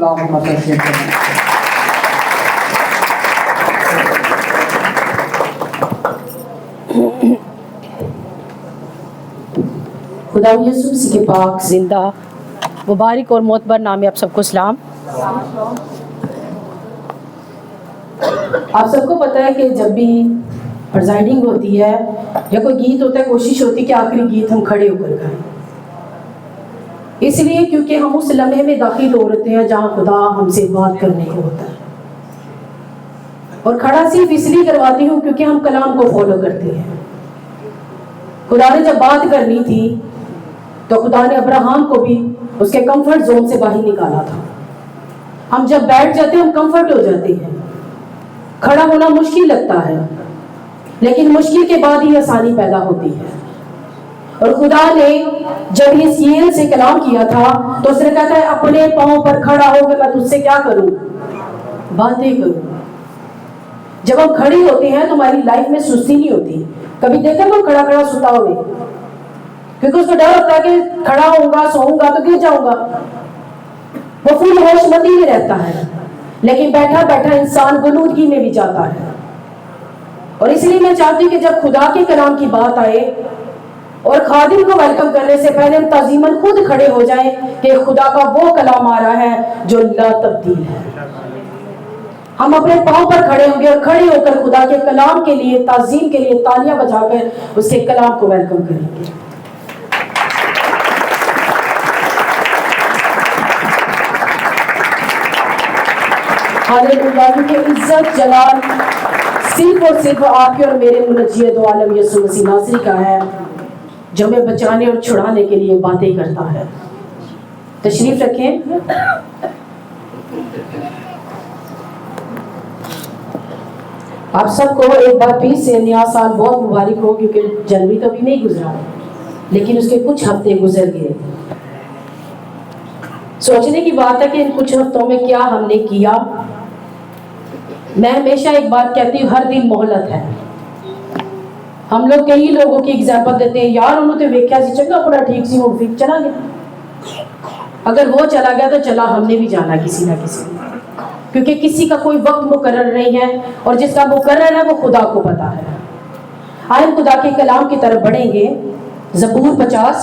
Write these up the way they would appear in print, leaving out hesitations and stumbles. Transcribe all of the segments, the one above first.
خدا یسوع مسیح کے پاک زندہ مبارک اور معتبر نام میں آپ سب کو سلام۔ آپ سب کو پتہ ہے کہ جب بھی پرزائڈنگ ہوتی ہے یا کوئی گیت ہوتا ہے، کوشش ہوتی ہے کہ آخری گیت ہم کھڑے ہو کر گائیں، اس لیے کیونکہ ہم اس لمحے میں داخل ہو رہتے ہیں جہاں خدا ہم سے بات کرنے کو ہوتا ہے۔ اور کھڑا صرف اس لیے کرواتی ہوں کیونکہ ہم کلام کو فالو کرتے ہیں۔ خدا نے جب بات کرنی تھی تو خدا نے ابراہم کو بھی اس کے کمفرٹ زون سے باہر نکالا تھا۔ ہم جب بیٹھ جاتے ہیں ہم کمفرٹ ہو جاتے ہیں، کھڑا ہونا مشکل لگتا ہے، لیکن مشکل کے بعد ہی آسانی پیدا ہوتی ہے۔ اور خدا نے جب یہ سیل سے کلام کیا تھا تو اس نے کہا تھا اپنے پاؤں پر کھڑا ہو کے میں تجھ سے کیا کروں؟ باتیں کروں۔ جب ہم کھڑے ہوتے ہیں تو ہماری لائف میں سستی نہیں ہوتی۔ کبھی دیکھا تو کھڑا کھڑا ستا ہوئے، کیونکہ اس کو ڈر ہوتا ہے کہ کھڑا ہوں گا سوؤں گا تو گر جاؤں گا، وہ فل ہوش مندی میں رہتا ہے، لیکن بیٹھا بیٹھا انسان غنودگی میں بھی جاتا ہے۔ اور اس لیے میں چاہتی ہوں کہ جب خدا کے کلام کی بات آئے اور خادم کو ویلکم کرنے سے پہلے ہم تعظیماً خود کھڑے ہو جائیں کہ خدا کا وہ کلام آ رہا ہے جو لا تبدیل ہے۔ ہم اپنے پاؤں پر کھڑے ہوں گے اور کھڑے ہو کر خدا کے کلام کے لیے، تعظیم کے لیے تالیاں بجا کر اس کے کلام کو ویلکم کریں گے۔ ہاللیلویا، کیونکہ عزت جلال صرف اور صرف آپ کے اور میرے منجی دو عالم یسوع مسیح ناصری کا ہے، جو ہمیں بچانے اور چھڑانے کے لیے باتیں کرتا ہے۔ تشریف رکھیں۔ آپ سب کو ایک بار پھر سے نیا سال بہت مبارک ہو، کیونکہ جنوری تو ابھی نہیں گزرا لیکن اس کے کچھ ہفتے گزر گئے۔ سوچنے کی بات ہے کہ ان کچھ ہفتوں میں کیا ہم نے کیا۔ میں ہمیشہ ایک بات کہتی ہوں، ہر دن مہلت ہے۔ ہم لوگ کئی لوگوں کی ایگزامپل دیتے ہیں، یار انہوں نے ویکھیا سی چنگا بڑا ٹھیک سی ہو پھر چلا گیا۔ اگر وہ چلا گیا تو چلا ہم نے بھی جانا کسی نہ کسی، کیونکہ کسی کا کوئی وقت مقرر نہیں ہے، اور جس کا مقرر ہے وہ خدا کو پتا ہے۔ آئے ہم خدا کے کلام کی طرف بڑھیں گے۔ زبور 50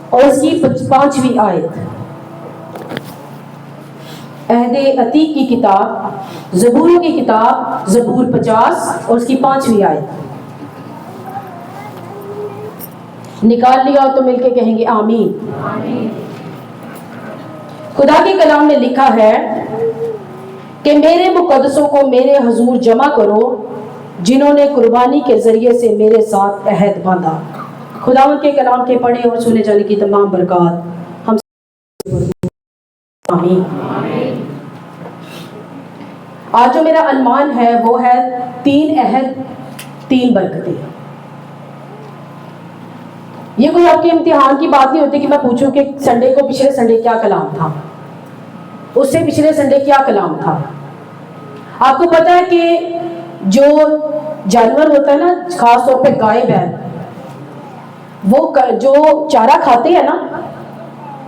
اور اس کی 5ویں آیت، عہد عتیق کی کتاب، زبوروں کی کتاب، زبور 50 اور اس کی 5ویں آیت۔ نکال لیا تو مل کے کہیں گے آمین۔ خدا کے کلام میں لکھا ہے کہ میرے مقدسوں کو میرے حضور جمع کرو، جنہوں نے قربانی کے ذریعے سے میرے ساتھ عہد باندھا۔ خداوند کے کلام کے پڑھے اور سنے جانے کی تمام برکات ہم آمین۔ آج جو میرا عنوان ہے وہ ہے 3 عہد 3 برکتیں۔ یہ کوئی آپ کے امتحان کی بات نہیں ہوتی کہ میں پوچھوں کہ سنڈے کو پچھلے سنڈے کیا کلام تھا، اس سے پچھلے سنڈے کیا کلام تھا۔ آپ کو پتا ہے کہ جو جانور ہوتا ہے نا، خاص طور پہ گائے بیل، وہ جو چارہ کھاتے ہیں نا،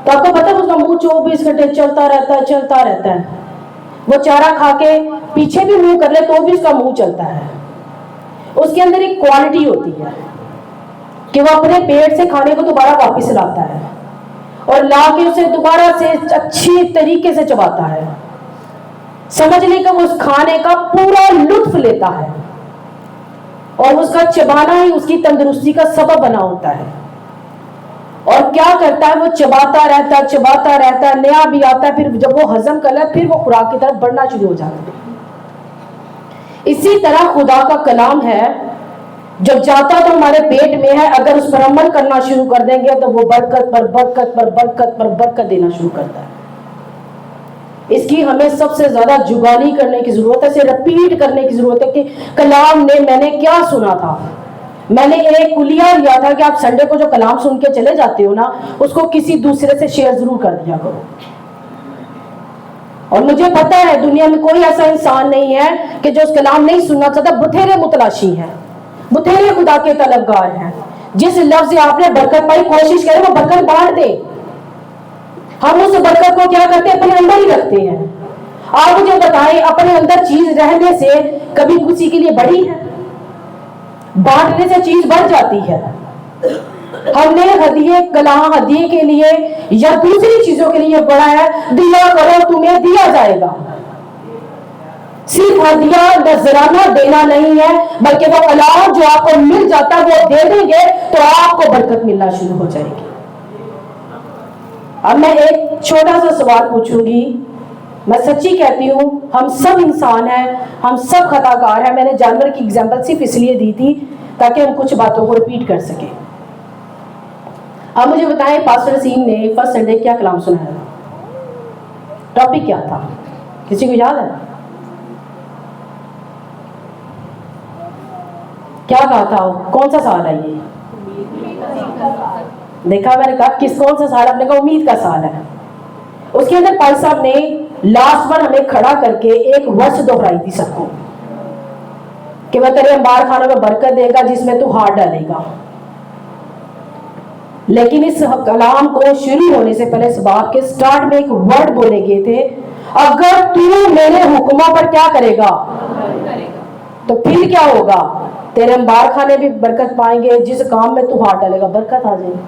تو آپ کو پتا ہے اس کا منہ 24 گھنٹے چلتا رہتا ہے۔ وہ چارہ کھا کے پیچھے بھی منہ کر لے تو بھی اس کا منہ چلتا ہے۔ اس کے اندر ایک کوالٹی ہوتی ہے کہ وہ اپنے پیٹ سے کھانے کو دوبارہ واپس لاتا ہے اور لا کے اسے دوبارہ سے اچھی طریقے سے چباتا ہے۔ سمجھنے کا وہ اس کھانے کا پورا لطف لیتا ہے، اور اس کا چبانا ہی اس کی تندرستی کا سبب بنا ہوتا ہے۔ اور کیا کرتا ہے، وہ چباتا رہتا ہے، نیا بھی آتا ہے، پھر جب وہ ہضم کر لے پھر وہ خوراک کی طرف بڑھنا شروع ہو جاتا ہے۔ اسی طرح خدا کا کلام ہے، جب جاتا تو ہمارے پیٹ میں ہے، اگر اس پر عمل کرنا شروع کر دیں گے تو وہ برکت پر برکت پر برکت پر برکت دینا شروع کرتا ہے۔ اس کی ہمیں سب سے زیادہ جگانی کرنے کی ضرورت ہے، اسے رپیٹ کرنے کی ضرورت ہے کہ کلام میں نے کیا سنا تھا۔ میں نے ایک کلیہ لیا تھا کہ آپ سنڈے کو جو کلام سن کے چلے جاتے ہو نا، اس کو کسی دوسرے سے شیئر ضرور کر دیا کرو۔ اور مجھے پتا ہے دنیا میں کوئی ایسا انسان نہیں ہے کہ جو اس کلام نہیں سننا چاہتا، بتھیرے متلاشی ہیں، بتھیرے خدا کے طلبگار ہیں۔ جس لفظ سے آپ نے برکت پائی کوشش کرے وہ برکت بانٹ دے۔ ہم اس برکت کو کیا کرتے ہیں؟ اپنے اندر ہی رکھتے ہیں. آپ مجھے بتائیں اپنے اندر چیز رہنے سے کبھی کسی کے لیے بڑی ہے؟ بانٹنے سے چیز بڑھ جاتی ہے. ہم نے ہدیے کلام ہدیے کے لیے یا دوسری چیزوں کے لیے بڑا ہے دیا کرو تمہیں دیا جائے گا. صرف ہدیہ نذرانہ دینا نہیں ہے بلکہ وہ کلام جو آپ کو مل جاتا ہے وہ دے دیں گے تو آپ کو برکت ملنا شروع ہو جائے گی. اب میں ایک چھوٹا سا سوال پوچھوں گی. میں سچی کہتی ہوں ہم سب انسان ہیں, ہم سب خطا کار ہیں. میں نے جانور کی اگزامپل صرف اس لیے دی تھی تاکہ ہم کچھ باتوں کو ریپیٹ کر سکیں. اب مجھے بتائیں پاسٹر سین نے فرسٹ سنڈے کیا کلام سنایا تھا؟ ٹاپک کیا تھا؟ کسی کو یاد ہے؟ کیا کہا تھا؟ کون سا سال ہے یہ؟ دیکھا میں نے کہا کون سا سال؟ آپ نے کہا امید کا سال ہے. اس کے اندر پال صاحب نے لاسٹ پر ہمیں کھڑا کر کے ایک ورس دہرائی تھی سب کو کہ وہ تیرے انبار خانوں میں برکت دے گا جس میں تو ہاتھ ڈالے گا. لیکن اس کلام کو شروع ہونے سے پہلے اس باب کے سٹارٹ میں ایک ورڈ بولے گئے تھے, اگر تو میرے حکموں پر کیا کرے گا تو پھر کیا ہوگا؟ تیرے انبار خانے بھی برکت پائیں گے, جس کام میں تو ہاتھ ڈالے گا برکت آ جائے گی.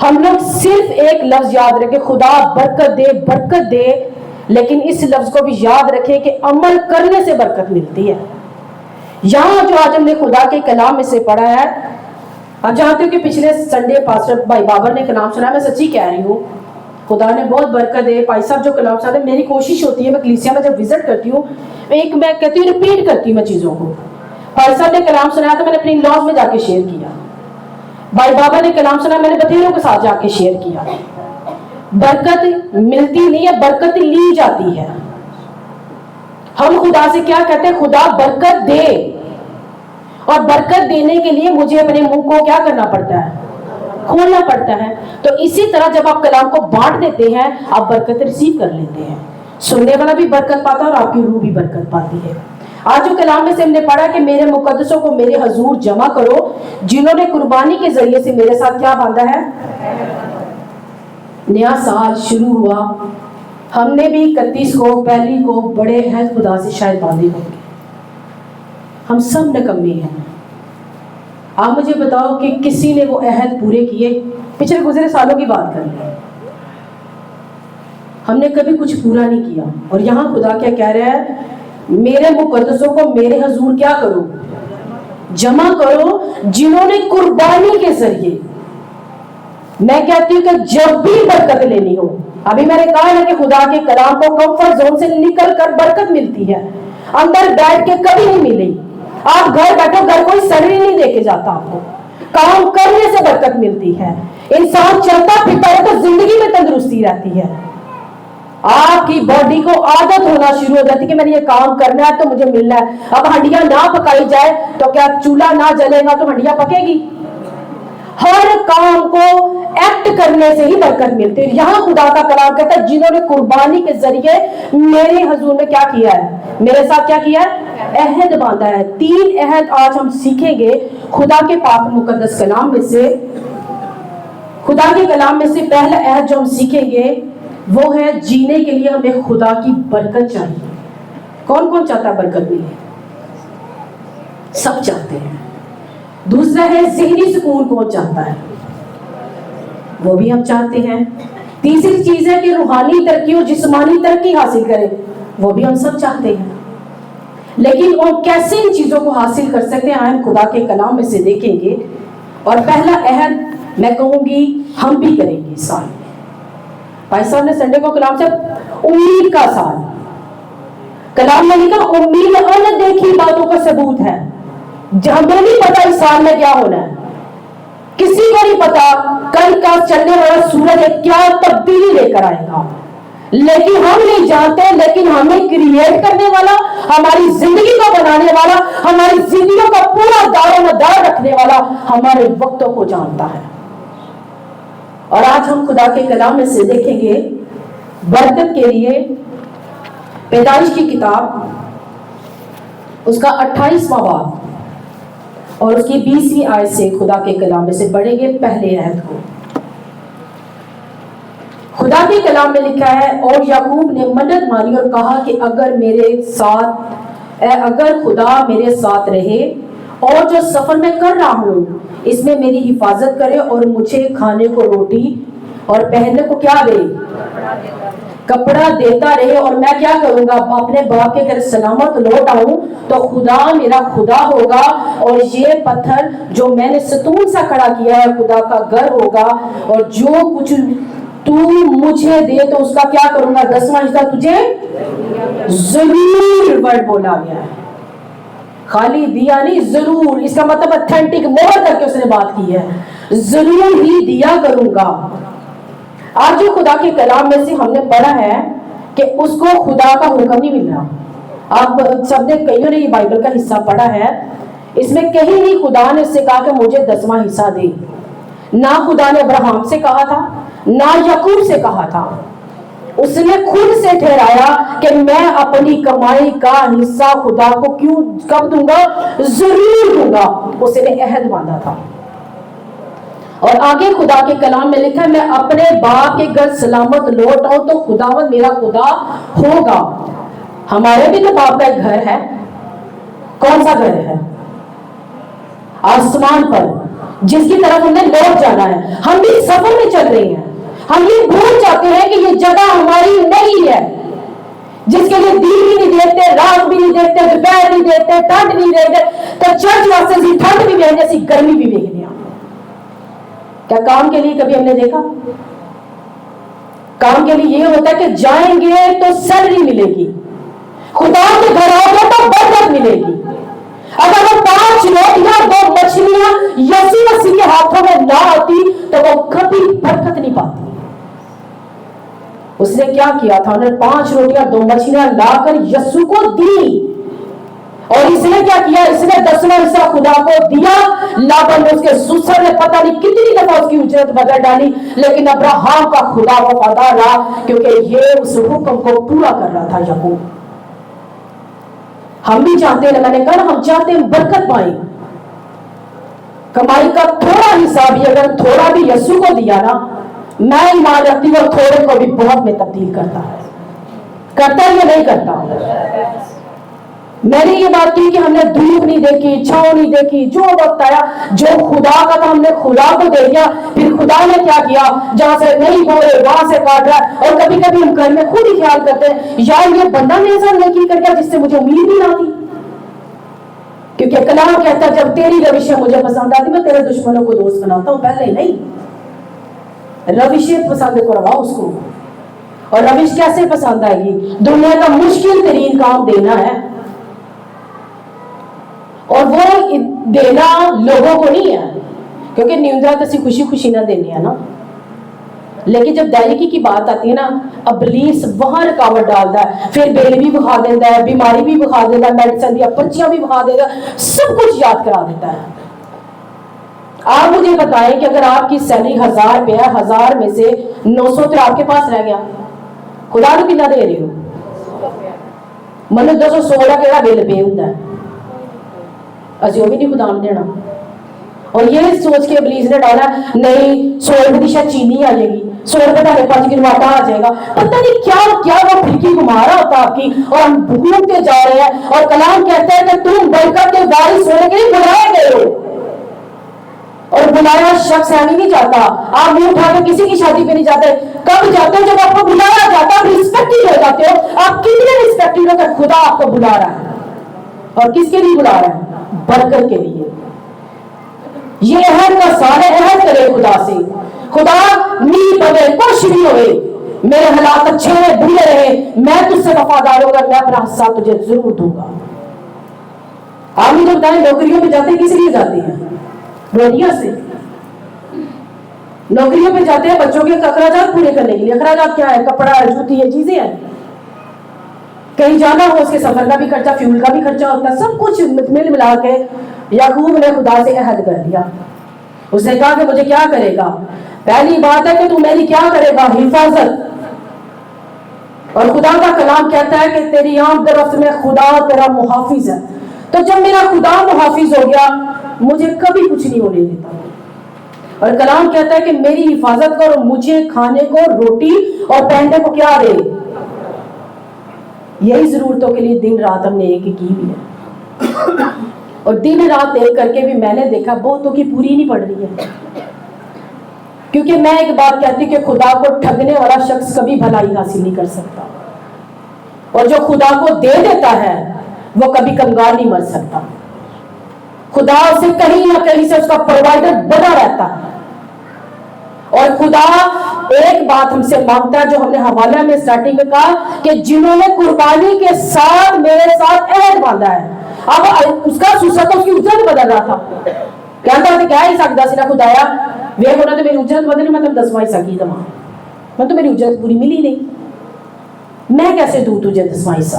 ہم لوگ صرف ایک لفظ یاد رکھیں, خدا برکت دے برکت دے, لیکن اس لفظ کو بھی یاد رکھیں کہ عمل کرنے سے برکت ملتی ہے. یہاں جو آج ہم نے خدا کے کلام میں سے پڑھا ہے, آپ جانتے ہو کہ پچھلے سنڈے پاسٹر بھائی بابر نے کلام سنا. میں سچی کہہ رہی ہوں خدا نے بہت برکت دے. بھائی صاحب جو کلام سناتے ہیں, میری کوشش ہوتی ہے میں کلیسیا میں جب وزٹ کرتی ہوں میں کہتی ہوں ریپیٹ کرتی ہوں میں چیزوں کو. بھائی صاحب نے کلام سنایا تو میں نے اپنی لاس میں جا کے شیئر کیا. بھائی بابا نے کلام سنا, میں نے بتیروں کے ساتھ جا کے شیئر کیا. برکت ملتی نہیں ہے, برکت لی جاتی ہے. ہم خدا سے کیا کہتے ہیں؟ خدا برکت دے, اور برکت دینے کے لیے مجھے اپنے منہ کو کیا کرنا پڑتا ہے؟ کھولنا پڑتا ہے. تو اسی طرح جب آپ کلام کو بانٹ دیتے ہیں آپ برکت ریسیو کر لیتے ہیں. سننے والا بھی برکت پاتا ہے اور آپ کی روح بھی برکت پاتی ہے. آج جو کلام میں سے ہم نے پڑھا کہ میرے مقدسوں کو میرے حضور جمع کرو جنہوں نے قربانی کے ذریعے سے میرے ساتھ کیا باندھا ہے؟ نیا سال شروع ہوا. ہم نے بھی 31 کو پہلی کو بڑے عہد خدا سے شاید باندھے ہوں گے. ہم سب نکمے ہیں. آپ مجھے بتاؤ کہ کسی نے وہ عہد پورے کیے؟ پچھلے گزرے سالوں کی بات کر لیں, ہم نے کبھی کچھ پورا نہیں کیا. اور یہاں خدا کیا کہہ رہا ہے؟ میرے مقدسوں کو میرے حضور کیا کرو؟ جمع کرو جنہوں نے قربانی کے ذریعے. میں کہتی ہوں کہ جب بھی برکت لینی ہو, ابھی میں نے کہا ہے کہ خدا کے کلام کو کمفرٹ زون سے نکل کر برکت ملتی ہے, اندر بیٹھ کے کبھی نہیں ملے. آپ گھر بیٹھو, گھر کوئی سیلری نہیں دے کے جاتا آپ کو, کام کرنے سے برکت ملتی ہے. انسان چلتا پھرتا ہے تو زندگی میں تندرستی رہتی ہے. آپ کی باڈی کو عادت ہونا شروع ہو جاتی ہے کہ میں نے یہ کام کرنا ہے تو مجھے ملنا ہے. اب ہنڈیاں نہ پکائی جائے تو کیا چولہا نہ جلے گا تو ہنڈیاں پکے گی؟ ہر کام کو ایکٹ کرنے سے ہی برکت ملتی ہے. یہاں خدا کا کلام کہتا ہے جنہوں نے قربانی کے ذریعے میرے حضور نے کیا کیا ہے؟ میرے ساتھ کیا کیا ہے؟ عہد باندھا ہے. 3 عہد آج ہم سیکھیں گے خدا کے پاک مقدس کلام میں سے. خدا کے کلام میں سے پہلا عہد جو ہم سیکھیں گے وہ ہے جینے کے لیے ہمیں خدا کی برکت چاہیے. کون کون چاہتا ہے برکت ملے؟ سب چاہتے ہیں. دوسرا ہے ذہنی سکون. کون چاہتا ہے؟ وہ بھی ہم چاہتے ہیں. تیسری چیز ہے کہ روحانی ترقی اور جسمانی ترقی حاصل کریں. وہ بھی ہم سب چاہتے ہیں. لیکن اور کیسے ان چیزوں کو حاصل کر سکتے ہیں ہم خدا کے کلام میں سے دیکھیں گے. اور پہلا عہد میں کہوں گی ہم بھی کریں گے اس سال. بھائی صاحب نے سنڈے کو کلام سے امید کا سال, کلام میں لکھا امید ان دیکھی باتوں کا ثبوت ہے. ہمیں نہیں پتا اس سال میں کیا ہونا ہے, کسی کو نہیں پتا کل کا چلنے والا سورج کیا تبدیلی لے کر آئے گا, لیکن ہم نہیں جانتے. لیکن ہمیں کریٹ کرنے والا, ہماری زندگی کو بنانے والا, ہماری زندگیوں کا پورا دار و مدار رکھنے والا ہمارے وقتوں کو جانتا ہے. اور آج ہم خدا کے کلام میں سے دیکھیں گے برکت کے لیے پیدائش کی کتاب اس کا 28واں باب اور اس کی 20ویں آیت سے خدا کے کلام میں سے پڑھیں گے پہلے عہد کو. خدا کے کلام میں لکھا ہے اور یعقوب نے منت مانی اور کہا کہ اگر خدا میرے ساتھ رہے اور جو سفر میں کر رہا ہوں اس میں میری حفاظت کرے اور مجھے کھانے کو روٹی اور پہننے کو کیا دے کپڑا دیتا رہے اور میں کیا کروں گا اپنے باپ کے گھر سلامت لوٹ آؤں تو خدا میرا خدا ہوگا اور یہ پتھر جو میں نے ستون سا کھڑا کیا ہے خدا کا گھر ہوگا اور جو کچھ تو مجھے دے تو اس کا کیا کروں گا 10واں حصہ تجھے ضرور ورڈ بولا گیا ہے خالی دیا نہیں ضرور اس کا مطلب اتھینٹک مور کر کے اس نے بات کی ہے ضرور ہی دیا کروں گا آج جو خدا کے کلام میں سے ہم نے پڑھا ہے کہ اس کو خدا کا حکم نہیں مل رہا آپ سب نے کئیوں نے یہ بائبل کا حصہ پڑھا ہے اس میں کہیں نہیں خدا نے اس سے کہا کہ مجھے 10واں حصہ دے نہ خدا نے ابراہیم سے کہا تھا نہ یعقوب سے کہا تھا اس نے خود سے ٹھہرایا کہ میں اپنی کمائی کا حصہ خدا کو کب دوں گا ضرور دوں گا اس نے عہد باندھا تھا اور آگے خدا کے کلام میں لکھا ہے میں اپنے باپ کے گھر سلامت لوٹ آؤں تو خداوند میرا خدا ہوگا ہمارے بھی تو باپ کا ایک گھر ہے کون سا گھر ہے آسمان پر جس کی طرف ہم نے لوٹ جانا ہے ہم بھی سفر میں چل رہے ہیں ہم یہ بھول جاتے ہیں کہ یہ جگہ ہماری نہیں ہے جس کے لیے دن بھی نہیں دیکھتے رات بھی نہیں دیکھتے دوپہر نہیں دیکھتے ٹھنڈ نہیں دیکھتے تو چرچ واسطے سی ٹھنڈ بھی دیکھنے سی گرمی بھی دیکھنے کیا کام کے لیے کبھی ہم نے دیکھا کام کے لیے یہ ہوتا ہے کہ جائیں گے تو سیلری ملے گی خدا کے گھر آؤ گے تو برکت ملے گی اگر وہ 5 روٹیاں 2 مچھلیاں یسوع مسیح کے ہاتھوں میں نہ آتی تو وہ کبھی برکت نہیں پاتی اس نے کیا کیا تھا انہوں نے 5 روٹیاں 2 مچھلیاں لا کر یسوع کو دی اور اس نے کیا کیا اس نے 10واں حصہ خدا کو دیا لابان نے اس کے سسر نے پتہ نہیں کتنی دفعہ اس کی اجرت بدل ڈالی لیکن ابراہیم کا خدا وفادار رہا کیونکہ یہ اس حکم کو پورا کر رہا تھا یعقوب ہم بھی چاہتے ہیں میں نے کہا ہم چاہتے ہیں برکت پائیں کمائی کا تھوڑا حصہ بھی اگر تھوڑا بھی یسوع کو دیا نا میں ایمان رکھتی ہوں اور تھوڑے کو بھی بہت میں تبدیل کرتا ہے یا نہیں کرتا میں نے یہ بات کی کہ ہم نے دھوپ نہیں دیکھی چھاؤں نہیں دیکھی جو وقت آیا جو خدا کا تھا ہم نے خدا کو دے دیا پھر خدا نے کیا کیا جہاں سے نہیں بول رہے وہاں سے کاٹ رہا ہے اور کبھی کبھی ہم گھر میں خود ہی خیال کرتے ہیں یار یہ بندہ میرے ساتھ نیکی کر گیا جس سے مجھے امید بھی نہ تھی کیونکہ کلام کہتا ہے جب تیری روشیں مجھے پسند آتی میں تیرے دشمنوں کو دوست بناتا ہوں پہلے نہیں روشیں پسند کرواؤ اس کو اور روش کیسے پسند آئے گی دنیا کا مشکل ترین کام دینا ہے اور وہ دینا لوگوں کو نہیں ہے کیونکہ نیوزا تو خوشی خوشی نہ دینی ہے نا لیکن جب دائرگی کی بات آتی ہے نا ابلیس وہاں رکاوٹ ڈالتا ہے پھر بیل بھی بخا دیتا ہے بیماری بھی بخا دیتا ہے میڈیسن دیا پرچیاں بھی بخا دیتا ہے سب کچھ یاد کرا دیتا ہے آپ مجھے بتائیں کہ اگر آپ کی سیلری 1000 روپے ہے 1000 میں سے 900 تو آپ کے پاس رہ گیا خدا کو کتنا دے رہی ہو مطلب 216 کہڑا بل پے ہوتا ہے اسی وہ بھی نہیں خدا نے دینا اور یہ سوچ کے ابلیس نے ڈالا نہیں 100 روپے کی شاید چینی آ جائے گی 100 روپے کا 5 کلو آٹا آ جائے گا پتہ نہیں کیا کیا وہ پھرکی گھما رہا ہوتا آپ کی اور ہم بھوکتے جا رہے ہیں اور کلام کہتا ہے کہ تم برکت کے وارث ہونے کے لیے بلائے گئے ہو اور بلایا شخص ہے نہیں جاتا آپ منہ اٹھا کے کسی کی شادی پہ نہیں جاتے کب جاتے ہو جب آپ کو بلایا جاتا ہے رسپیکٹڈ ہو جاتے ہو آپ کتنے رسپیکٹڈ ہو کہ خدا آپ کو بلا رہا ہے اور کس کے لیے بلا رہا ہے برکت کے لیے یہ عہد کا سارے عہد کرے خدا سے خدا نہیں پڑے کچھ بھی ہوئے میرے حالات اچھے ہیں برے رہے میں تجھ سے وفادار ہوگا میں اپنا حصہ تجھے ضرور دوں گا آپ مجھے بتائیں نوکریوں پہ جاتے ہیں کس لیے جاتے ہیں روٹیاں سے نوکریوں پہ جاتے ہیں بچوں کے اخراجات پورے کرنے کے لیے اخراجات کیا ہے کپڑا جوتی یہ چیزیں ہیں کہیں جانا ہو اس کے سفر کا بھی خرچہ فیول کا بھی خرچہ ہوتا ہے سب کچھ مل ملا کے یعقوب نے خدا سے عہد کر دیا اس نے کہا کہ مجھے کیا کرے گا پہلی بات ہے کہ تو میری کیا کرے گا حفاظت اور خدا کا کلام کہتا ہے کہ تیری آنکھ درخت میں خدا تیرا محافظ ہے تو جب میرا خدا محافظ ہو گیا مجھے کبھی کچھ نہیں ہونے دیتا اور کلام کہتا ہے کہ میری حفاظت کرو، مجھے کھانے کو روٹی اور پہننے کو کیا دے؟ یہی ضرورتوں کے لیے دن رات ہم نے ایک کی بھی ہے، اور دن رات ایک کر کے بھی میں نے دیکھا بہتوں کی پوری نہیں پڑ رہی ہے. کیونکہ میں ایک بات کہتی کہ خدا کو ٹھگنے والا شخص کبھی بھلائی حاصل نہیں کر سکتا، اور جو خدا کو دے دیتا ہے وہ کبھی کنگال نہیں مر سکتا. خدا اسے کہیں نہ کہیں سے اس کا پرووائڈر بنا رہتا ہے. اور خدا ایک بات ہم سے مانگتا ہے جو ہم نے حوالہ میں سٹارٹنگ میں کہا کہ جنہوں نے قربانی کے ساتھ میرے ساتھ عہد باندھا ہے. اب اس کا سوسا تو اس کی اجرت بدل رہا تھا، کہتا تھا کیا ہی سکتا سی نا خدایا وہ ہونا تو میری اجرت بدلی، میں تم 10واں حصہ کی دما، میں تو میری اجرت پوری ملی نہیں، میں کیسے دوں تجھے 10واں حصہ.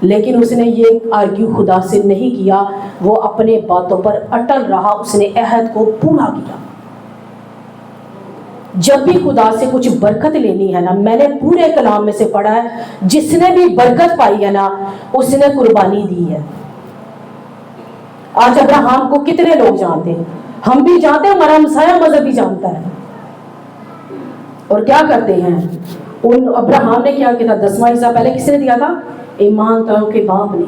لیکن اس نے یہ آرگیو خدا سے نہیں کیا، وہ اپنے باتوں پر اٹل رہا، اس نے عہد کو پورا کیا. جب بھی خدا سے کچھ برکت لینی ہے نا، میں نے پورے کلام میں سے پڑھا ہے جس نے بھی برکت پائی ہے نا اس نے قربانی دی ہے. آج ابراہم کو کتنے لوگ جانتے ہیں؟ ہم بھی جانتے ہیں، ہمارا ہمسایہ مذہب بھی جانتا ہے. اور کیا کرتے ہیں ان ابراہم نے کیا کیا تھا؟ 10واں حصہ پہلے کس نے دیا تھا؟ ایمانداروں کے باپ نے.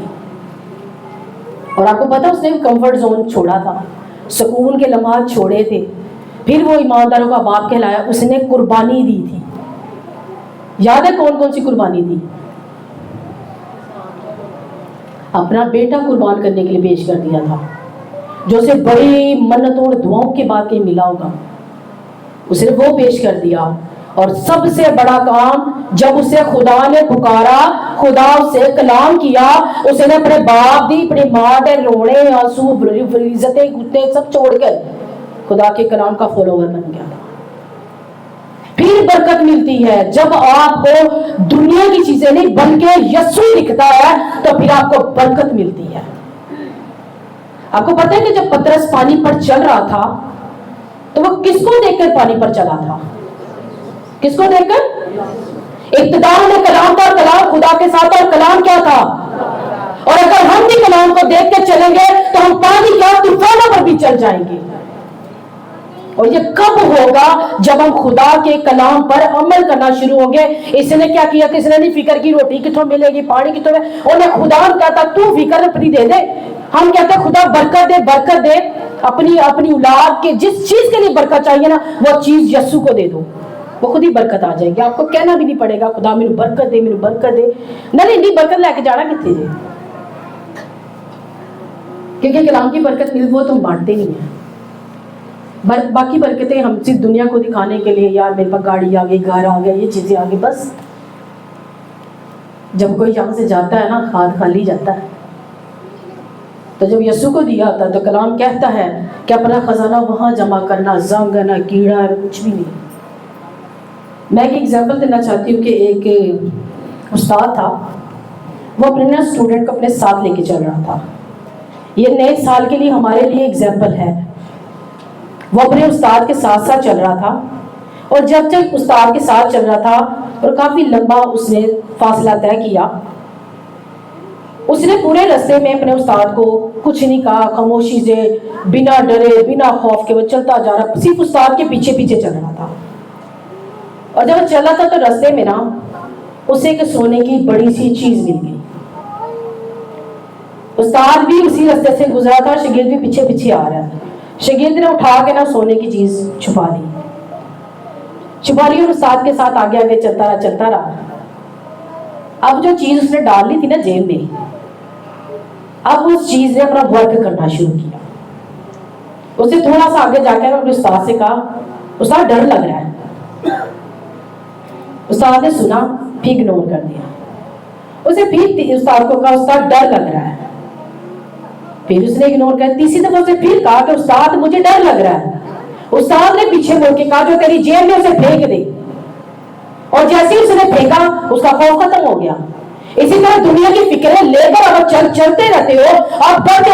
اور آپ کو پتا اس نے کمفرٹ زون چھوڑا تھا، سکون کے لمحات چھوڑے تھے، پھر وہ ایمانداروں کا باپ کہلایا. اس نے قربانی دی تھی. یاد ہے کون کون سی قربانی دی؟ اپنا بیٹا قربان کرنے کے لیے پیش کر دیا تھا، جو اسے بڑی منتوں اور دعاؤں کے بعد کہیں ملا ہوگا، اس نے وہ پیش کر دیا. اور سب سے بڑا کام جب اسے خدا نے پکارا، خدا اسے کلام کیا، اس نے اپنے باپ دی، اپنی ماں دے رونے آنسو فریضتیں کتے سب چھوڑ کے خدا کے کلام کا فالوور بن گیا تھا. پھر برکت ملتی ہے جب آپ کو دنیا کی چیزیں نہیں بلکہ یسوع دکھتا ہے تو پھر آپ کو برکت ملتی ہے. آپ کو پتہ ہے کہ جب پترس پانی پر چل رہا تھا تو وہ کس کو دیکھ کر پانی پر چلا تھا؟ کس کو دیکھ کر؟ ابتدا میں کلام تھا، کلام خدا کے ساتھ، اور کلام کیا تھا؟ اور اگر ہم بھی کلام کو دیکھ کے چلیں گے تو ہم پانی کا طوفانوں پر بھی چل جائیں گے. اور یہ کب ہوگا؟ جب ہم خدا کے کلام پر عمل کرنا شروع ہوں گے. اس نے کیا کیا کہ اس نے نہیں فکر کی روٹی کتوں ملے گی، پانی کتوں میں، انہیں خدا کہتا تو فکر اپنی دے دے. ہم کہتے ہیں خدا برکت دے، برکت دے، اپنی اولاد کے جس چیز کے لیے برکت چاہیے نا وہ چیز یسوع کو دے دو، وہ خود ہی برکت آ جائے گی. آپ کو کہنا بھی نہیں پڑے گا خدا میرے برکت دے، میرے برکت دے. نہیں برکت لے کے جانا کتنے جی، کیونکہ کلام کی برکت مل وہ تم بانٹتے نہیں ہیں. باقی برکتیں ہم صرف دنیا کو دکھانے کے لیے، یار میرے پاس گاڑی آ گئی، گھر آ گیا، یہ چیزیں آ گئی، بس. جب کوئی یہاں سے جاتا ہے نا ہاتھ خالی جاتا ہے. تو جب یسوع کو دیا ہوتا ہے تو کلام کہتا ہے کہ اپنا خزانہ وہاں جمع کرنا، زنگ نہ کیڑا کچھ بھی نہیں. میں ایک ایگزامپل دینا چاہتی ہوں کہ ایک استاد تھا، وہ اپنے اسٹوڈنٹ کو اپنے ساتھ لے کے چل رہا تھا. یہ نئے سال کے لیے ہمارے لیے ایگزامپل ہے. وہ اپنے استاد کے ساتھ ساتھ چل رہا تھا، اور جب تک استاد کے ساتھ چل رہا تھا اور کافی لمبا اس نے فاصلہ طے کیا، اس نے پورے راستے میں اپنے استاد کو کچھ نہیں کہا، خاموشی سے بنا ڈرے بنا خوف کے وہ چلتا جا رہا، صرف استاد کے پیچھے پیچھے چل رہا تھا. اور جب وہ چلا تھا تو راستے میں نا اسے ایک سونے کی بڑی سی چیز مل گئی. استاد بھی اسی راستے سے گزرا تھا، شاگرد بھی پیچھے پیچھے آ رہا ہے. شاگرد نے اٹھا کے نا سونے کی چیز چھپا لی اور استاد کے ساتھ آگے آگے چلتا رہا. اب جو چیز اس نے ڈال لی تھی نا جیب میں، اب اس چیز نے اپنا ورک کرنا شروع کیا. اسے تھوڑا سا آگے جا کے اپنے استاد سے کہا استاد ڈر لگ رہا ہے. استاد نے سنا پھر اگنور کر دیا. اسے پھر استاد کو کہا استاد ڈر لگ رہا ہے. پھر اس نے اگنور کر. تیسری دفعہ اسے پھر کہا کہ استاد مجھے ڈر لگ رہا ہے. استاد نے پیچھے مڑ کے کہا جو تیری جیب میں اسے پھینک دے. اور جیسے اس نے پھینکا اس کا خوف ختم ہو گیا. اسی طرح دنیا کی فکریں لے کر آپ چلتے رہتے ہو، آپ ڈرتے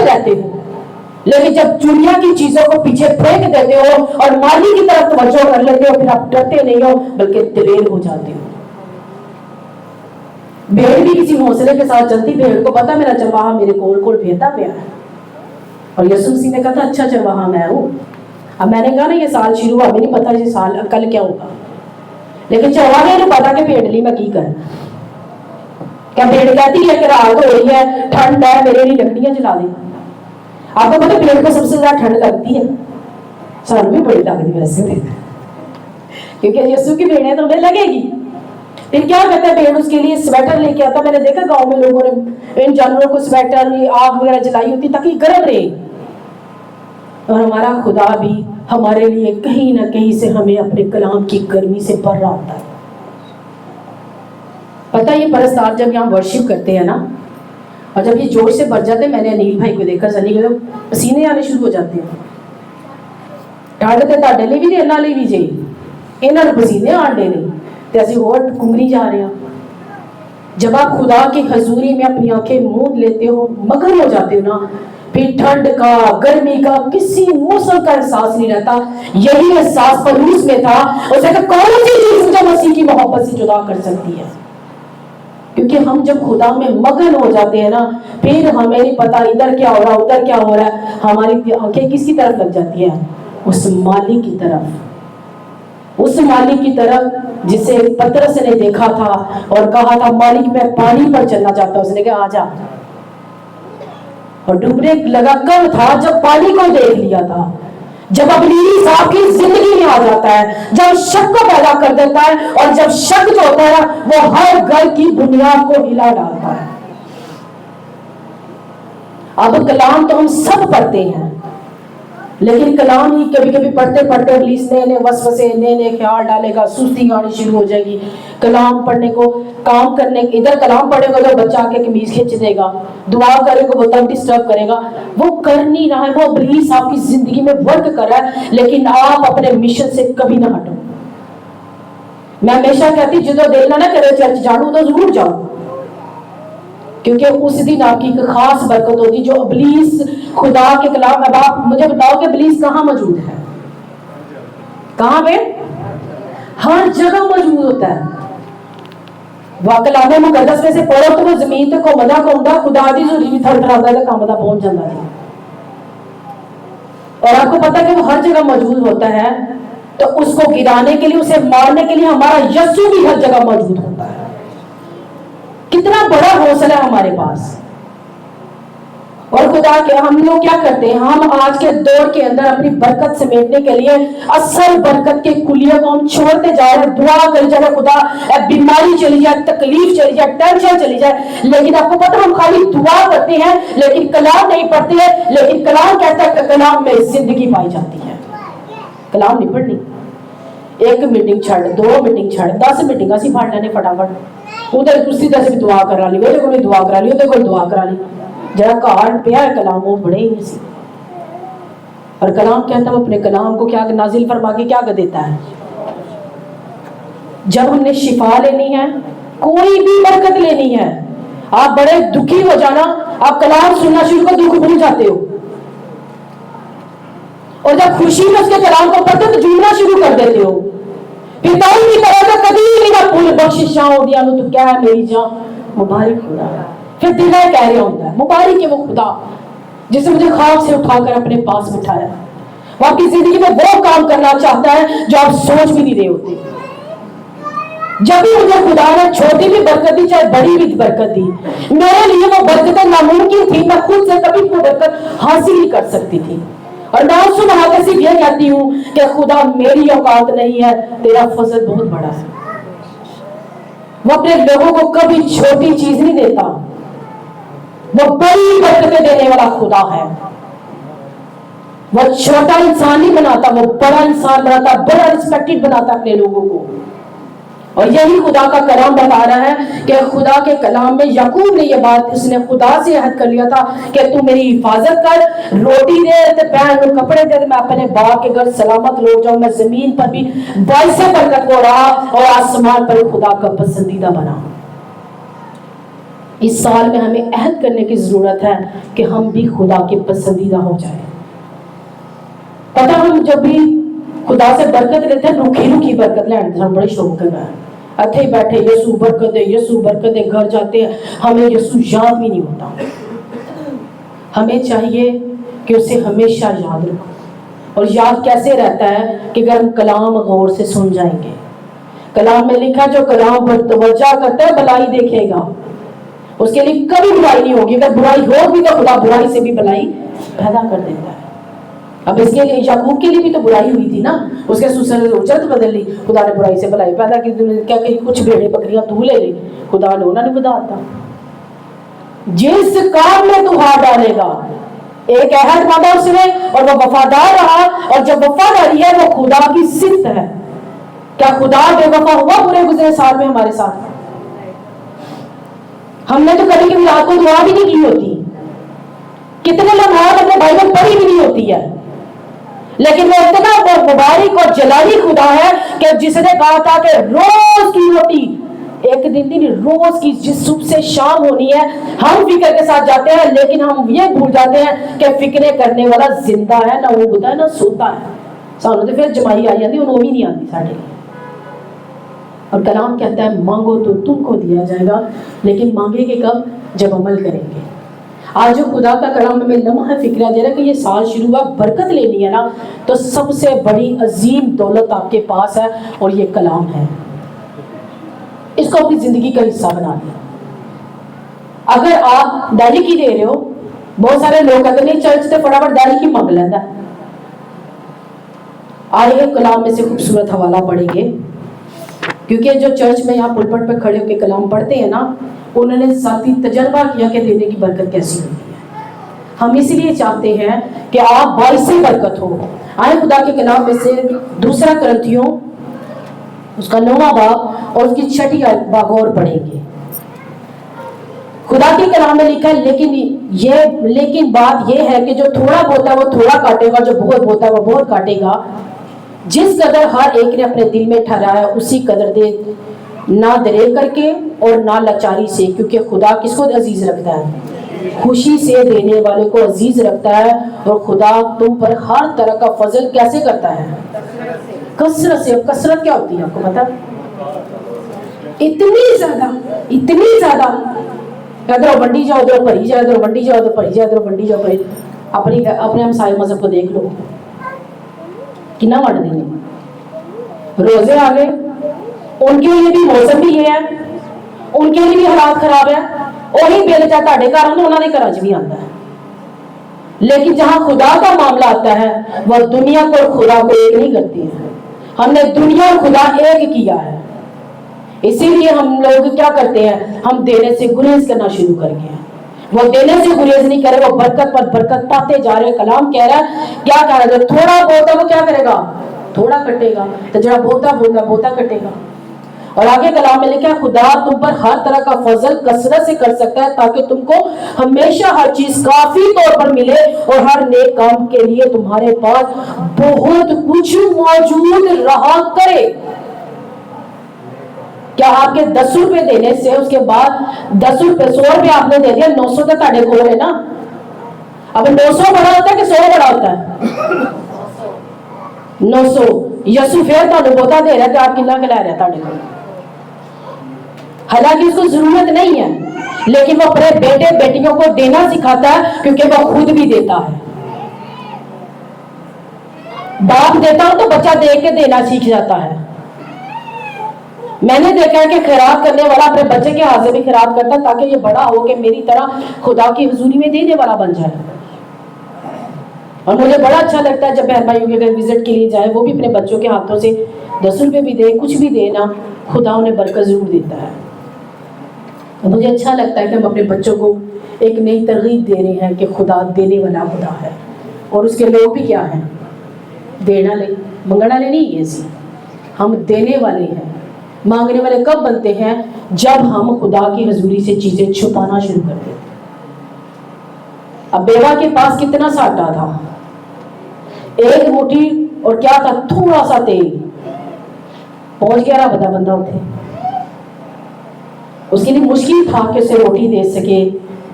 رہتے ہو. لیکن جب دنیا کی چیزوں کو پیچھے پھینک دیتے ہو اور مالی کی طرف توجہ کر لیتے ہو، پھر آپ ڈرتے نہیں ہو بلکہ دلیر ہو جاتے ہو. بھیڑ بھی کسی حوصلے کے ساتھ چلتی، بھیڑ کو پتا میرا چرواہا میرے کول پھیرتا پیا ہے. اور یسوع مسیح نے کہا تھا اچھا چرواہا میں ہوں. اب میں نے کہا نا یہ سال شروع ہوا, ہمیں نہیں پتا یہ سال کل کیا ہوگا, لیکن چرواہے نے پتا کہ بھیڑ لی میں کی کرنا. کیا بھیڑ کہتی ہے کہ رات ہو رہی ہے, ٹھنڈ ہے, میرے لیے لکڑیاں جلا دیں. آپ کو پتا بھیڑ کو سب سے زیادہ ٹھنڈ لگتی ہے, سال بھی بڑی لگتی ویسے کیونکہ یسوع کی بھیڑ ہے تو انہیں لگے گی. پھر کیا کرتا ہے بھیڑ, اس کے لیے سویٹر لے کے آتا. میں نے دیکھا گاؤں میں لوگوں نے ان جانوروں کو سویٹر, آگ وغیرہ جلائی ہوتی تاکہ گرم رہے. اور ہمارا خدا بھی ہمارے لیے کہیں نہ کہیں سے ہمیں اپنے کلام کی گرمی سے بھر رہا ہوتا ہے. پتہ یہ پرستار جب یہاں ورشپ کرتے ہیں نا, اور جب یہ جوش سے بھر جاتے ہیں, میں نے انیل بھائی کو دیکھا, سنی کو پسینے آنے شروع ہو جاتے ہیں. ٹھنڈ تے تاڈے لیے بھی انہاں لیے بھی جی, انہاں نوں پسینے آنے نہیں تے اسی اور کنگری جا رہے ہیں. جب آپ خدا کی حضوری میں اپنی آنکھیں موند لیتے ہو, مگن ہو جاتے ہو نا, پھر ٹھنڈ کا, گرمی کا, کسی موسم کا احساس نہیں رہتا. یہی احساس پولس میں تھا. اسے کہ کون سی چیز مجھے مسیح کی محبت سے جدا کر سکتی ہے. کیونکہ ہم جب خدا میں مگن ہو جاتے ہیں نا, پھر ہمیں نہیں پتا ادھر کیا ہو رہا ادھر کیا ہو رہا ہے. ہماری آنکھیں کس کی طرف لگ جاتی ہیں؟ اس مالک کی طرف. اس مالک کی طرف جسے پترس نے دیکھا تھا اور کہا تھا مالک میں پانی پر چلنا چاہتا ہوں. اس نے کہا آ جا. اور ڈوبنے لگا کب تھا؟ جب پانی کو دیکھ لیا تھا, جب ابلیس آپ کی زندگی میں آ جاتا ہے, جب شک کو پیدا کر دیتا ہے. اور جب شک جو ہوتا ہے وہ ہر گھر کی بنیاد کو ہلا ڈالتا ہے. اب کلام تو ہم سب پڑھتے ہیں, لیکن کلام ہی کبھی کبھی پڑھتے پڑھتے ابلیس نئے وسوسے, نئے خیال ڈالے گا, سستی آنی شروع ہو جائے گی. کلام پڑھنے کو, کام کرنے, ادھر کلام پڑھے گا تو بچہ کے قمیض کھینچ دے گا, دعا کرے گا وہ تب ڈسٹرب کرے گا. وہ کر نہیں رہا ہے, وہ ابلیس آپ کی زندگی میں ورک کر رہا ہے, لیکن آپ اپنے مشن سے کبھی نہ ہٹو. میں ہمیشہ کہتی جدو دل نہ کرے چرچ جاؤ تو ضرور جاؤ, کیونکہ اس دن آپ کی ایک خاص برکت ہوتی جو ابلیس خدا کے کلام. اب آپ مجھے بتاؤ کہ ابلیس کہاں موجود ہے؟ کہاں پہ؟ ہر جگہ موجود ہوتا ہے. وہ کلام مقدس میں سے پڑھو تو وہ زمین تے گھومدا گھومدا خدا دی ضروری تھڑ تھڑاتا ہے کام دا پہنچ جاتا ہے. اور آپ کو پتا ہے کہ وہ ہر جگہ موجود ہوتا ہے, تو اس کو گرانے کے لیے, اسے مارنے کے لیے ہمارا یسوع بھی ہر جگہ موجود ہوتا ہے. کتنا بڑا حوصلہ ہے ہمارے پاس. اور خدا کے ہم لوگ کیا کرتے ہیں, ہم آج کے دور کے اندر اپنی برکت سمیٹنے کے لیے اصل برکت کے کلیے کو ہم چھوڑتے جا رہے ہیں. دعا کر جائے خدا بیماری چلی جائے, تکلیف چلی جائے, ٹینشن چلی جائے, لیکن آپ کو پتہ ہم خالی دعا کرتے ہیں لیکن کلام نہیں پڑھتے ہیں. لیکن کلام کہتا ہے کہ کلام میں زندگی پائی جاتی ہے. کلام نہیں پڑھنی, ایک میٹنگ چھڑ, 2 میٹنگ چھڑ, 10 میٹنگ اسی پڑھ لینے فٹافٹ. ادھر دوسری طرح سے دعا کرا لی, وہ کوئی دعا کرا لی, ادھر کوئی دعا کرا لی. جڑا کار پیا ہے کلام وہ بڑے ہی نہیں سی. اور کلام کہتا ہے وہ اپنے کلام کو کیا نازل فرما کے کیا کر دیتا ہے. جب ہم نے شفا لینی ہے, کوئی بھی برکت لینی ہے, آپ بڑے دکھی ہو جانا, آپ کلام سننا شروع کر دکھ بھول جاتے ہو. اور جب خوشی میں اس کے کلام کو پڑھتے تو جھومنا شروع کر دیتے ہو. پتا ہی نہیں کرے گا کبھی میرا پھول بخششاں ہو دیا تو کیا ہے میری جان مبارک خدا. پھر دل کہہ رہا ہوتا ہے مبارک ہے وہ خدا جس نے مجھے خواب سے اٹھا کر اپنے پاس بٹھایا. وہ آپ کی زندگی میں وہ کام کرنا چاہتا ہے جو آپ سوچ بھی نہیں رہے ہوتے. جب بھی مجھے خدا نے چھوٹی بھی برکت دی چاہے بڑی بھی برکت دی, میرے لیے وہ برکتیں ناممکن تھی. میں خود سے کبھی کوئی برکت حاصل نہیں کر سکتی تھی. اور میں اس بنا کے صرف یہ کہتی ہوں کہ خدا میری اوقات نہیں ہے, تیرا فضل بہت بڑا ہے. وہ اپنے لوگوں کو کبھی چھوٹی چیز نہیں دیتا, وہ بڑی برکتیں دینے والا خدا ہے. وہ چھوٹا انسان نہیں بناتا, وہ بڑا انسان بناتا, بڑا ریسپیکٹڈ بناتا اپنے لوگوں کو. اور یہی خدا کا کلام بتا رہا ہے کہ خدا کے کلام میں یعقوب نے یہ بات, اس نے خدا سے عہد کر لیا تھا کہ تو میری حفاظت کر, روٹی دے تے پہن کو کپڑے دے, میں اپنے باپ کے گھر سلامت لوٹ جاؤں, میں زمین پر بھی باعث برکت ہو رہا اور آسمان پر خدا کا پسندیدہ بنا. اس سال میں ہمیں عہد کرنے کی ضرورت ہے کہ ہم بھی خدا کے پسندیدہ ہو جائیں. پتہ ہم جب بھی خدا سے برکت لیتے ہیں روکھی روکھی برکت لینے ہم بڑے شوق کر رہے ہیں, اتھے بیٹھے یسوع برکت دے, یسوع برکت دے, گھر جاتے ہیں ہمیں یسوع یاد بھی نہیں ہوتا. ہمیں چاہیے کہ اسے ہمیشہ یاد رکھو. اور یاد کیسے رہتا ہے کہ اگر ہم کلام غور سے سن جائیں گے. کلام میں لکھا جو کلام پر توجہ کرتا ہے بلائی دیکھے گا, اس کے لیے کبھی برائی نہیں ہوگی. اگر برائی ہوگی تو خدا برائی سے بھی بلائی پیدا کر دیتا ہے. اب اس کے لیے یعقوب کے لیے بھی تو برائی ہوئی تھی نا, اس کے سسر نے اجرت بدل لی, خدا نے برائی سے بلائی پیدا کی. کیا کہ کچھ بھیڑیں بکریاں تو لے لی, خدا نے انہوں نے بداتا. جس کام میں تو ہاتھ ڈالے گا, ایک عہد باندھا اس نے اور وہ وفادار رہا, اور جب وفاداری ہے وہ خدا کی صفت ہے. کیا خدا بے وفا ہوا پورے گزرے سال میں ہمارے ساتھ؟ ہم نے تو کبھی کبھی رات کو دعا بھی نہیں کی ہوتی, کتنے لمحات اپنے بھائی میں پڑھی بھی نہیں ہوتی ہے, لیکن وہ اتنا مبارک اور جلالی خدا ہے کہ جس نے کہا تھا کہ روز کی روٹی, ایک دن نہیں روز کی, جس صبح سے شام ہونی ہے. ہم فکر کے ساتھ جاتے ہیں لیکن ہم یہ بھول جاتے ہیں کہ فکریں کرنے والا زندہ ہے, نہ وہ ہوتا ہے نہ سوتا ہے. سانو تو پھر جمائی آئی جاتی, انہوں بھی نہیں آتی ساڑھے. اور کلام کہتا ہے مانگو تو تم کو دیا جائے گا, لیکن مانگے گے کب؟ جب عمل کریں گے. آج جو خدا کا کلام ہمیں لمحہ فکرہ دے رہا ہے کہ یہ سال شروع ہوا, برکت لینی ہے نا, تو سب سے بڑی عظیم دولت آپ کے پاس ہے اور یہ کلام ہے. اس کو اپنی زندگی کا حصہ بنا لیں. اگر آپ داڑھی کی دے رہے ہو, بہت سارے لوگ کہتے ہیں چرچ سے فٹافٹ داڑھی کی مانگ لینا ہے. آئیے کلام میں سے خوبصورت حوالہ پڑھیں گے, کیونکہ جو چرچ میں یہاں پلپٹ پہ کھڑے ہو کے کلام پڑھتے ہیں نا, انہوں نے ذاتی تجربہ کیا کہ دینے کی برکت کیسی ہوتی ہے. ہم اس لیے چاہتے ہیں کہ آپ باعث برکت ہو. آئے خدا کے کلام میں سے دوسرا کرنتھیوں اس کا 9واں باب اور اس کی 6 آیت بغور پڑھیں گے. خدا کے کلام میں لکھا ہے لیکن بات یہ ہے کہ جو تھوڑا بوتا ہے وہ تھوڑا کاٹے گا, جو بہت بوتا ہے وہ بہت کاٹے گا. جس قدر ہر ایک نے اپنے دل میں ٹھہرایا اسی قدر دے, نہ درے کر کے اور نہ لاچاری سے, کیونکہ خدا کس کو عزیز رکھتا ہے؟ خوشی سے دینے والے کو عزیز رکھتا ہے. اور خدا تم پر ہر طرح کا فضل کیسے کرتا ہے؟ کثرت سے. کثرت کیا ہوتی ہے آپ کو پتا؟ اتنی زیادہ ادھر بنڈی جاؤ ادھر بھری جاؤ, ادھر بنڈی جاؤ ادھر بھری جاؤ, ادھر بنڈی جاؤ بھری. اپنے ہمسائے مذہب کو دیکھ لو, کتنا بانٹ دیں گے. روزے آ گئے, ان کے لیے بھی موسم بھی یہ ہے, ان کے لیے بھی حالات خراب ہے. وہی بل چاہے تاڑے گھر آتے انہوں نے گھر بھی آتا ہے. لیکن جہاں خدا کا معاملہ آتا ہے وہ دنیا کو اور خدا کو ایک نہیں کرتی ہے. ہم نے دنیا اور خدا ایک کیا ہے. اسی لیے ہم لوگ کیا کرتے ہیں, ہم دینے سے گریز کرنا شروع کر گئے ہیں. وہ دینے سے گریز نہیں کرے, وہ برکت پر برکت پاتے جا رہے. کلام کہہ رہا ہے کیا کہہ رہا ہے, تھوڑا بہت ہے وہ کیا کرے گا؟ تھوڑا کٹے گا. تو جڑا بہتا کٹے گا. اور آگے کلام میں لکھا ہے خدا تم پر ہر طرح کا فضل کثرت سے کر سکتا ہے تاکہ تم کو ہمیشہ ہر چیز کافی طور پر ملے اور ہر نیک کام کے لیے تمہارے پاس بہت کچھ موجود رہا کرے. کیا آپ کے 10 روپے دینے سے اس کے بعد 10 روپے 100 روپے آپ نے دے دیا, 900 تو تاڑے کو ہے نا. اب 900 بڑا ہوتا ہے کہ 100 بڑا ہوتا ہے؟ 900. یسو پھر تانوں بہتا دے رہا ہے کہ آپ کتنا کھلا رہے ہیں تاڑے کو. حالانکہ اس کو ضرورت نہیں ہے, لیکن وہ اپنے بیٹے بیٹیوں کو دینا سکھاتا ہے کیونکہ وہ خود بھی دیتا ہے. باپ دیتا ہوں تو بچہ دیکھ کے دینا سیکھ جاتا ہے. میں نے دیکھا ہے کہ خیرات کرنے والا اپنے بچے کے ہاتھ سے بھی خیرات کرتا ہے تاکہ یہ بڑا ہو کہ میری طرح خدا کی حضوری میں دینے والا بن جائے. اور مجھے بڑا اچھا لگتا ہے جب بہن بھائیوں کے گھر وزٹ کے لیے جائے, وہ بھی اپنے بچوں کے ہاتھوں سے 10 روپے بھی دے, کچھ بھی دے نا, خدا انہیں برکت ضرور دیتا ہے. مجھے اچھا لگتا ہے کہ ہم اپنے بچوں کو ایک نئی ترغیب دے رہے ہیں کہ خدا دینے والا خدا ہے. اور اس کے لوگ بھی کیا ہیں؟ دینا لے منگنا لے نہیں, ایسی ہم دینے والے ہیں. مانگنے والے کب بنتے ہیں؟ جب ہم خدا کی حضوری سے چیزیں چھپانا شروع کر دیتے. اب بیوہ کے پاس کتنا سا آٹا تھا؟ 1 مٹھی اور کیا تھا؟ تھوڑا سا تیل. پہنچ گیا رہا بندہ ہوتے. اس کے لیے مشکل تھا کہ اسے روٹی دے سکے,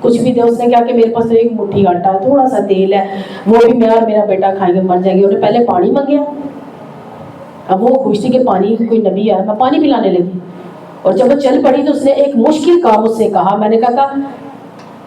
کچھ بھی دے. اس نے کہا کہ میرے پاس 1 مٹھی آٹا ہے, تھوڑا سا تیل ہے, وہ بھی میں اور میرا بیٹا کھائیں گے, مر جائیں گے. انہیں پہلے پانی مانگیا. اب وہ خوش تھی کہ پانی کوئی نبی آیا, میں پانی پلانے لگی. اور جب وہ چل پڑی تو اس نے ایک مشکل کام اس سے کہا. میں نے کہا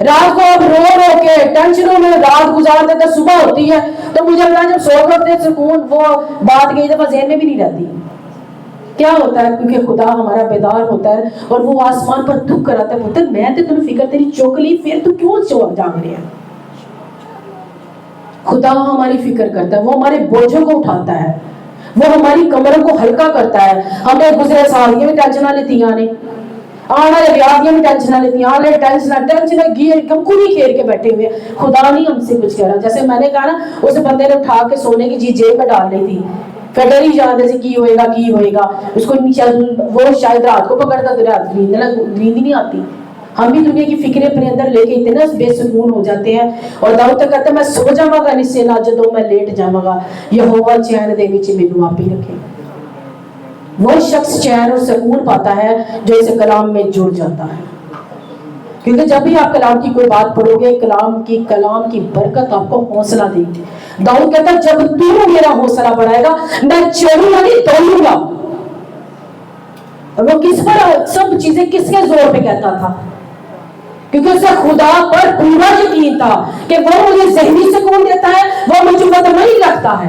رات کو اب رو رو کے ٹینشنوں میں رات گزارتے تو صبح ہوتی ہے تو مجھے لگتا ہے جب سو کر اٹھتے سکون وہ بات کئی دفعہ ذہن میں بھی نہیں رہتی. کیا ہوتا ہے؟ کیونکہ خدا ہمارا بیدار ہوتا ہے اور وہ آسمان پر دکھ کراتا ہے. پتر میں تو تمہیں فکر تیری چوکلی پھر تو کیوں جاگ رہے ہیں؟ خدا ہماری فکر کرتا ہے، وہ ہمارے بوجھوں کو اٹھاتا ہے، وہ ہماری کمروں کو ہلکا کرتا ہے. ہمیں گزرے سال یہ بھی ٹینشن لیتی آنے آنے والے بیاہ بھی ٹینشن لیتی آنے ٹینشن گیر ہم خود ہی کھیر کے بیٹھے ہوئے. خدا نہیں ہم سے کچھ کہہ رہا. جیسے میں نے کہا نا اس بندے نے اٹھا کے سونے کی چیز جیب میں ڈال رہی تھی، پھر ڈر ہی جانے سے کی ہوئے گا اس کو. وہ شاید رات کو پکڑتا تو رات نیند ہی نہیں آتی. ہم بھی دنیا کی فکریں اپنے اندر لے کے اتنا بے سکون ہو جاتے ہیں. اور داؤد تک کہتا ہے میں سو جاؤں گا نسے نہ جدوں میں لیٹ جاؤں گا یہوہ چین دے وچ مینوں آپ ہی رکھے. وہ شخص چین اور سکون پاتا ہے جو اس کلام میں جڑ جاتا ہے. کیونکہ جب بھی آپ کلام کی کوئی بات پڑھو گے کلام کی برکت آپ کو حوصلہ دے گی. داؤد کہتا ہے جب تو میرا حوصلہ بڑھائے گا میں چڑھوں گا نہیں دوڑوں گا. وہ کس پر سب چیزیں کس کے زور پہ کہتا تھا؟ کیونکہ اسے خدا پر پورا یقین تھا کہ وہ مجھے ذہنی سکون دیتا ہے، وہ مجھے مطمئن رکھتا ہے.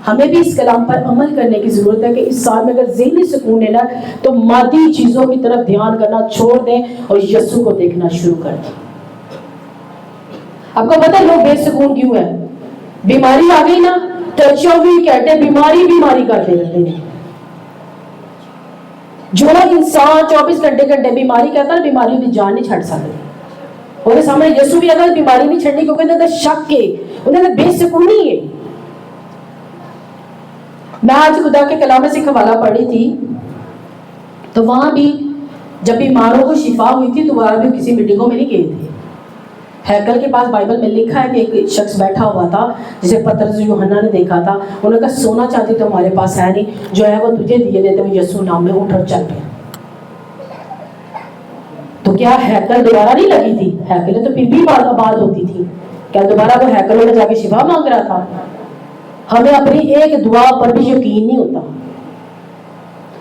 ہمیں بھی اس کلام پر عمل کرنے کی ضرورت ہے کہ اس سال میں اگر ذہنی سکون لینا تو مادی چیزوں کی طرف دھیان کرنا چھوڑ دیں اور یسوع کو دیکھنا شروع کر دیں. آپ کو پتہ ہے لوگ بے سکون کیوں ہے؟ بیماری آ گئی نا ٹچو بھی کہتے بیماری کرتے رہتے ہیں. جو انسان 24 گھنٹے بیماری کہتا ہے بیماری بھی جان نہیں چھڑ سکتی. اور سامنے یسوع بھی اگر بیماری نہیں چھڑنی کیونکہ انہوں نے شک ہے، انہوں نے بے سکونی ہے. میں آج خدا کے کلام سے ایک حوالہ پڑھی تھی تو وہاں بھی جب بیماروں کو شفا ہوئی تھی تو وہاں بھی کسی میٹنگوں میں نہیں گئے تھے. ہیکل کے پاس بائبل میں لکھا ہے کہ ایک شخص بیٹھا ہوا تھا جسے پطرس یوحنا نے دیکھا تھا. انہوں نے کہا سونا چاندی تو ہمارے پاس ہے نہیں، جو ہے وہ تجھے دیے دیتے ہیں یسوع نام میں اٹھ اور چل پہ. تو کیا ہیکل دوبارہ نہیں لگی تھی؟ ہیکل تو پھر بھی آباد ہوتی تھی. کیا دوبارہ وہ ہیکل میں جا کے شفا مانگ رہا تھا؟ ہمیں اپنی ایک دعا پر بھی یقین نہیں ہوتا.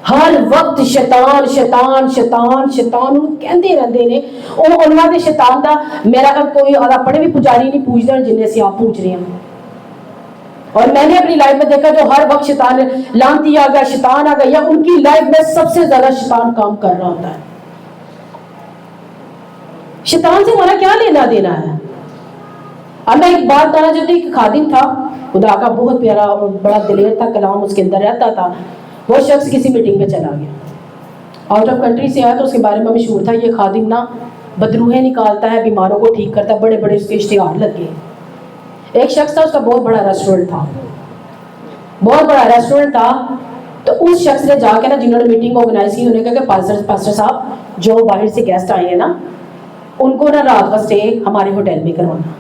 ہر وقت شیطان شیطان شیطان شیطان کہندے رہندے نے. انہاں دے شیطان دا میرا کوئی اپنے بھی پجاری نہیں پوچھتے جن سے آپ پوچھ رہے ہیں. اور میں نے اپنی لائف میں دیکھا جو ہر وقت شیطان لانتی آ گیا شیطان آ گیا یا ان کی لائف میں سب سے زیادہ شیطان کام کر رہا ہوتا ہے. شیطان سے ہمارا کیا لینا دینا ہے؟ اب میں ایک بات بتانا چاہتی ہوں. ایک خادم تھا خدا کا بہت پیارا اور بڑا دلیر تھا، کلام اس کے اندر رہتا تھا. وہ شخص کسی میٹنگ میں چلا گیا، آؤٹ آف کنٹری سے آیا تو اس کے بارے میں مشہور تھا یہ خادم نا بدروہیں نکالتا ہے، بیماروں کو ٹھیک کرتا ہے، بڑے بڑے اس کے اشتہار لگے. ایک شخص تھا اس کا بہت بڑا ریسٹورنٹ تھا تو اس شخص نے جا کے نا جنہوں نے میٹنگ آرگنائز کی انہوں نے کہا کہ پاسٹر صاحب جو باہر سے گیسٹ آئے ہیں نا ان کو نا رات کا اسٹے ہمارے ہوٹل میں کروانا.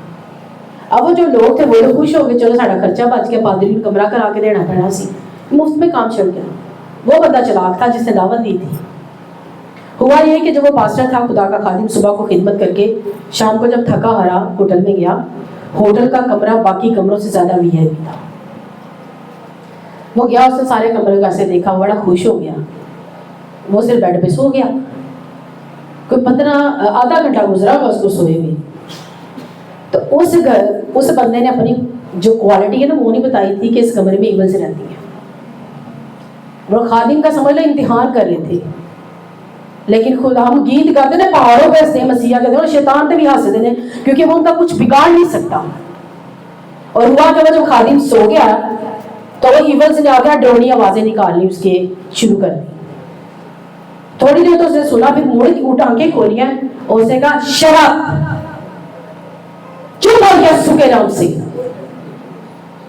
اب وہ جو لوگ تھے وہ لوگ خوش ہو گئے، چلو ساڑھا خرچہ بچ گیا، پادری کو کمرہ کرا کے دینا پڑا سی، مفت میں کام چل گیا. وہ بندہ چلاک تھا جس نے دعوت دی تھی. ہوا یہ کہ جب وہ پاسٹر تھا خدا کا خادم صبح کو خدمت کر کے شام کو جب تھکا ہرا ہوٹل میں گیا، ہوٹل کا کمرہ باقی کمروں سے زیادہ وی آئی پی تھا. وہ گیا اس نے سارے کمرے کو ایسے دیکھا، بڑا خوش ہو گیا. وہ صرف بیڈ پہ سو گیا. کوئی آدھا گھنٹہ گزرا ہوا اس کو سوئے ہوئے. تو اس بندے نے اپنی جو کوالٹی ہے نا وہ نہیں بتائی تھی کہ اس کمرے میں ایول سے رہتی ہے. وہ خادم کا سمجھ لو امتحان کر رہے تھے. لیکن خدا ہم گیت گاتے ہیں پہاڑوں پہ ہنستے ہیں مسیح کہتے ہیں اور شیطان پہ بھی ہنستے ہیں کیونکہ وہ ان کا کچھ بگاڑ نہیں سکتا. اور ہوا کہ جب خادم سو گیا تو وہ ایول سے آ گیا ڈرونی آوازیں نکالنی اس کے شروع کر دی. تھوڑی دیر تو اس نے سنا پھر موڑ کی اٹھ آنکھیں کھولی ہیں اور اس نے کہا شراب چپ ہو گیا یسوع کے نام سے.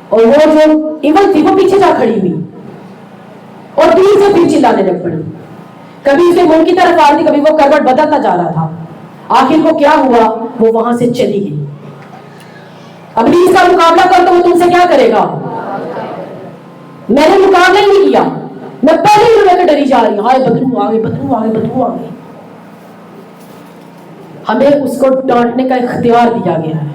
اور وہ جو ایول تھی وہ پیچھے جا کھڑی ہوئی اور دل سے پھر چلانے لگ پڑی. کبھی اسے منہ کی طرف آ رہی کبھی وہ کروٹ بدلتا جا رہا تھا. آخر کو کیا ہوا وہ وہاں سے چلی گئی. ابلیس کا مقابلہ کر تو وہ تم سے کیا کرے گا؟ میں نے مقابلہ ہی نہیں کیا، میں پہلے ہی رہ کے ڈری جا رہی ہوں. ہائے بدرو آ گئے بدرو آ گئے بدرو آ گئے. ہمیں اس کو ڈانٹنے کا اختیار دیا گیا ہے.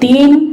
3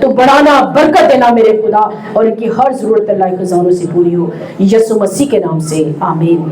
تو بڑھانا، برکت دینا میرے خدا، اور ان کی ہر ضرورت اللہ کے خزانوں سے پوری ہو، یسوع مسیح کے نام سے آمین۔